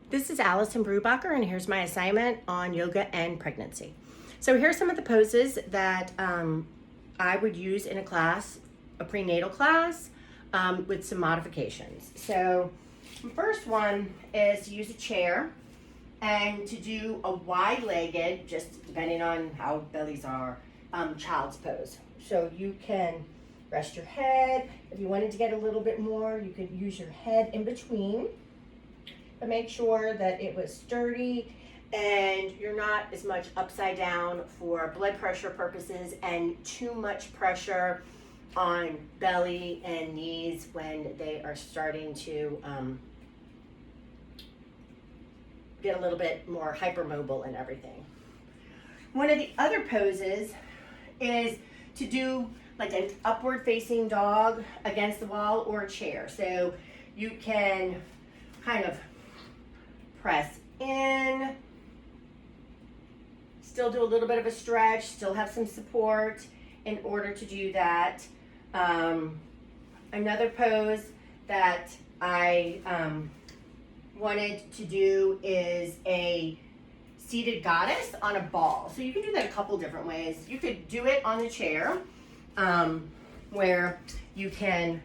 This is Allison Brubacher, and here's my assignment on yoga and pregnancy. So here's some of the poses that I would use in a class, a prenatal class, with some modifications. So the first one is to use a chair and to do a wide-legged, just depending on how bellies are, child's pose. So you can rest your head. If you wanted to get a little bit more, you could use your head in between. But make sure that it was sturdy and you're not as much upside down for blood pressure purposes and too much pressure on belly and knees when they are starting to get a little bit more hypermobile and everything. One of the other poses is to do like an upward facing dog against the wall or a chair. So you can kind of press in, still do a little bit of a stretch, still have some support in order to do that. Another pose that I wanted to do is a seated goddess on a ball. So you can do that a couple different ways. You could do it on the chair where you can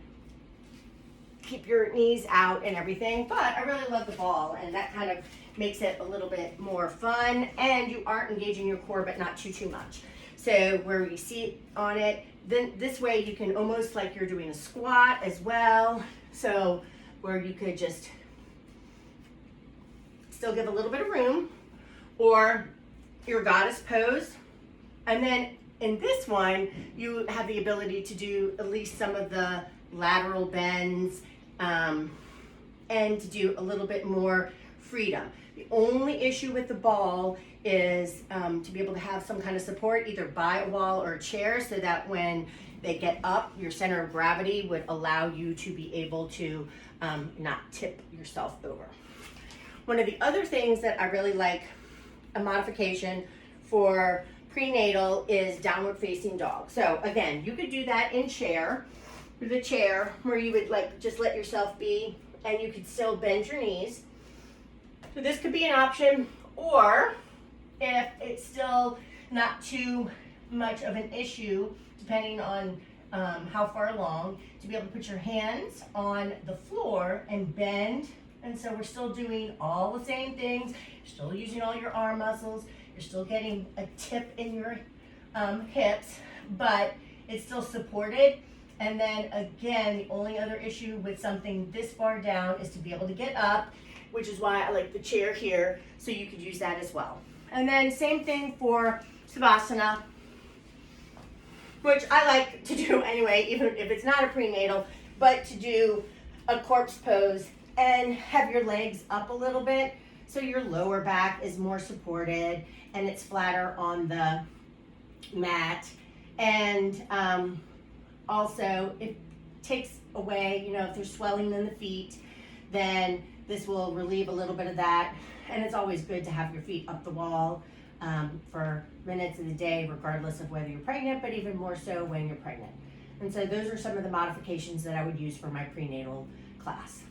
keep your knees out and everything, but I really love the ball, and that kind of makes it a little bit more fun, and you are engaging your core but not too much. So where you sit on it, then this way you can almost like you're doing a squat as well, so where you could just still give a little bit of room, or your goddess pose. And then in this one you have the ability to do at least some of the lateral bends and to do a little bit more freedom. The only issue with the ball is to be able to have some kind of support either by a wall or a chair, so that when they get up, your center of gravity would allow you to be able to not tip yourself over. One of the other things that I really like, a modification for prenatal, is downward facing dog. So again, you could do that in chair, the chair, where you would like just let yourself be, and you could still bend your knees. So this could be an option, or if it's still not too much of an issue, depending on how far along, to be able to put your hands on the floor and bend. And so we're still doing all the same things. You're still using all your arm muscles. You're still getting a tip in your hips, but it's still supported. And then again, the only other issue with something this far down is to be able to get up, which is why I like the chair here, so you could use that as well. And then same thing for Savasana, which I like to do anyway, even if it's not a prenatal, but to do a corpse pose and have your legs up a little bit so your lower back is more supported and it's flatter on the mat. And also it takes away, if there's swelling in the feet, then this will relieve a little bit of that. And it's always good to have your feet up the wall for minutes of the day, regardless of whether you're pregnant, but even more so when you're pregnant. And so those are some of the modifications that I would use for my prenatal class.